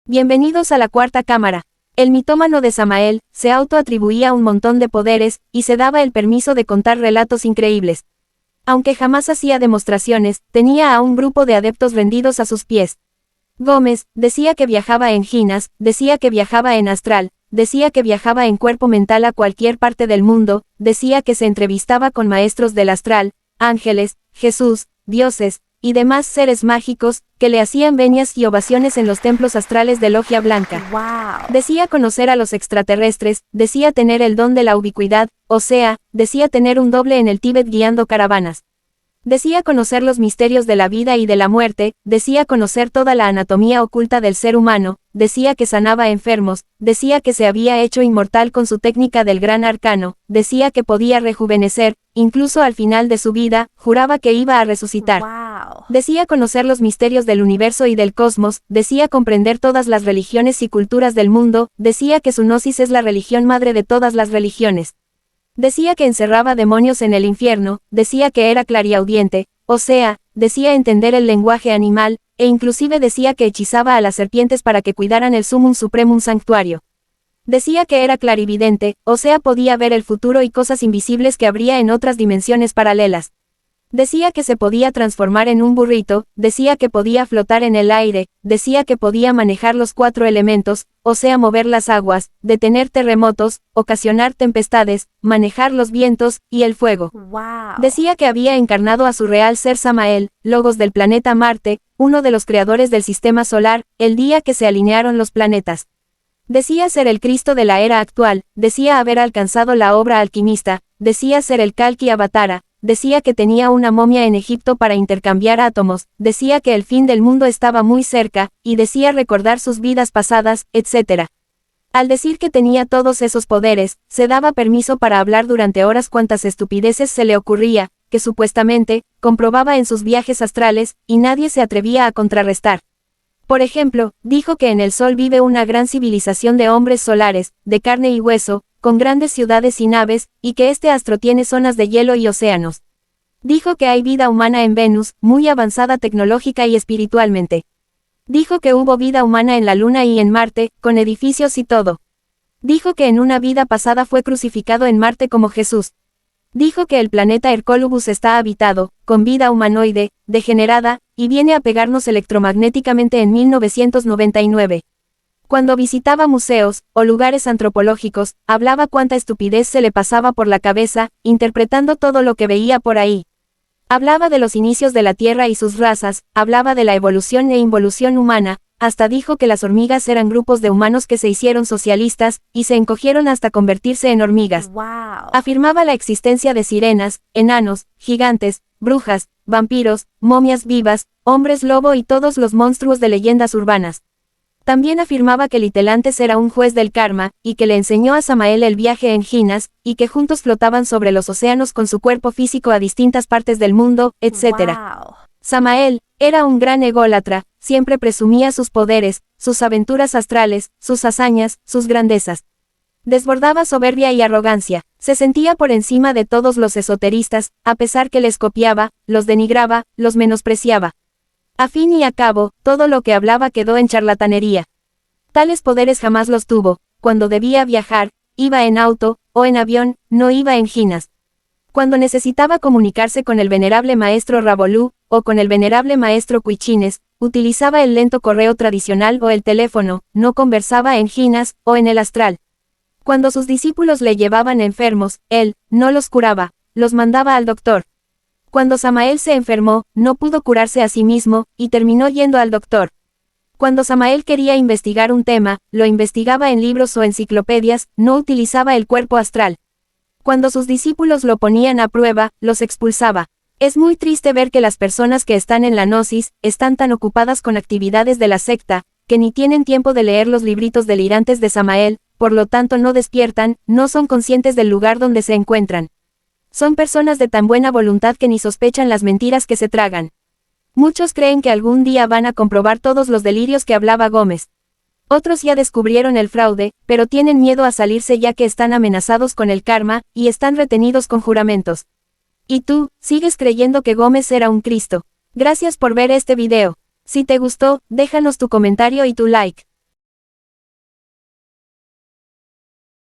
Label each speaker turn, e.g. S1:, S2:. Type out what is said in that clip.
S1: Bienvenidos a la cuarta cámara. El mitómano de Samael se autoatribuía un montón de poderes y se daba el permiso de contar relatos increíbles. Aunque jamás hacía demostraciones, tenía a un grupo de adeptos rendidos a sus pies. Gómez decía que viajaba en ginas, decía que viajaba en astral, decía que viajaba en cuerpo mental a cualquier parte del mundo, decía que se entrevistaba con maestros del astral, ángeles, Jesús, dioses y demás seres mágicos, que le hacían venias y ovaciones en los templos astrales de Logia Blanca.
S2: Wow.
S1: Decía conocer a los extraterrestres, decía tener el don de la ubicuidad, o sea, decía tener un doble en el Tíbet guiando caravanas. Decía conocer los misterios de la vida y de la muerte, decía conocer toda la anatomía oculta del ser humano, decía que sanaba enfermos, decía que se había hecho inmortal con su técnica del gran arcano, decía que podía rejuvenecer, incluso al final de su vida, juraba que iba a resucitar.
S2: Wow.
S1: Decía conocer los misterios del universo y del cosmos, decía comprender todas las religiones y culturas del mundo, decía que su gnosis es la religión madre de todas las religiones. Decía que encerraba demonios en el infierno, decía que era clariaudiente, o sea, decía entender el lenguaje animal, e inclusive decía que hechizaba a las serpientes para que cuidaran el Sumum Supremum Sanctuario. Decía que era clarividente, o sea podía ver el futuro y cosas invisibles que habría en otras dimensiones paralelas. Decía que se podía transformar en un burrito, decía que podía flotar en el aire, decía que podía manejar los 4 elementos, o sea mover las aguas, detener terremotos, ocasionar tempestades, manejar los vientos y el fuego.
S2: Wow.
S1: Decía que había encarnado a su real ser Samael, logos del planeta Marte, uno de los creadores del sistema solar, el día que se alinearon los planetas. Decía ser el Cristo de la era actual, decía haber alcanzado la obra alquimista, decía ser el Kalki Avatara, decía que tenía una momia en Egipto para intercambiar átomos, decía que el fin del mundo estaba muy cerca, y decía recordar sus vidas pasadas, etc. Al decir que tenía todos esos poderes, se daba permiso para hablar durante horas cuantas estupideces se le ocurría, que supuestamente, comprobaba en sus viajes astrales, y nadie se atrevía a contrarrestar. Por ejemplo, dijo que en el Sol vive una gran civilización de hombres solares, de carne y hueso, con grandes ciudades y naves, y que este astro tiene zonas de hielo y océanos. Dijo que hay vida humana en Venus, muy avanzada tecnológica y espiritualmente. Dijo que hubo vida humana en la Luna y en Marte, con edificios y todo. Dijo que en una vida pasada fue crucificado en Marte como Jesús. Dijo que el planeta Hercolubus está habitado, con vida humanoide, degenerada, y viene a pegarnos electromagnéticamente en 1999. Cuando visitaba museos, o lugares antropológicos, hablaba cuánta estupidez se le pasaba por la cabeza, interpretando todo lo que veía por ahí. Hablaba de los inicios de la Tierra y sus razas, hablaba de la evolución e involución humana, hasta dijo que las hormigas eran grupos de humanos que se hicieron socialistas, y se encogieron hasta convertirse en hormigas.
S2: Wow.
S1: Afirmaba la existencia de sirenas, enanos, gigantes, brujas, vampiros, momias vivas, hombres lobo y todos los monstruos de leyendas urbanas. También afirmaba que Litelantes era un juez del karma, y que le enseñó a Samael el viaje en ginas, y que juntos flotaban sobre los océanos con su cuerpo físico a distintas partes del mundo, etc.
S2: Wow.
S1: Samael era un gran ególatra, siempre presumía sus poderes, sus aventuras astrales, sus hazañas, sus grandezas. Desbordaba soberbia y arrogancia, se sentía por encima de todos los esoteristas, a pesar que les copiaba, los denigraba, los menospreciaba. A fin y a cabo, todo lo que hablaba quedó en charlatanería. Tales poderes jamás los tuvo. Cuando debía viajar, iba en auto, o en avión, no iba en ginas. Cuando necesitaba comunicarse con el venerable maestro Ravolú, o con el venerable maestro Cuichines, utilizaba el lento correo tradicional o el teléfono, no conversaba en ginas, o en el astral. Cuando sus discípulos le llevaban enfermos, él no los curaba, los mandaba al doctor. Cuando Samael se enfermó, no pudo curarse a sí mismo, y terminó yendo al doctor. Cuando Samael quería investigar un tema, lo investigaba en libros o enciclopedias, no utilizaba el cuerpo astral. Cuando sus discípulos lo ponían a prueba, los expulsaba. Es muy triste ver que las personas que están en la gnosis, están tan ocupadas con actividades de la secta, que ni tienen tiempo de leer los libritos delirantes de Samael, por lo tanto no despiertan, no son conscientes del lugar donde se encuentran. Son personas de tan buena voluntad que ni sospechan las mentiras que se tragan. Muchos creen que algún día van a comprobar todos los delirios que hablaba Gómez. Otros ya descubrieron el fraude, pero tienen miedo a salirse ya que están amenazados con el karma, y están retenidos con juramentos. ¿Y tú, sigues creyendo que Gómez era un Cristo? Gracias por ver este video. Si te gustó, déjanos tu comentario y tu like.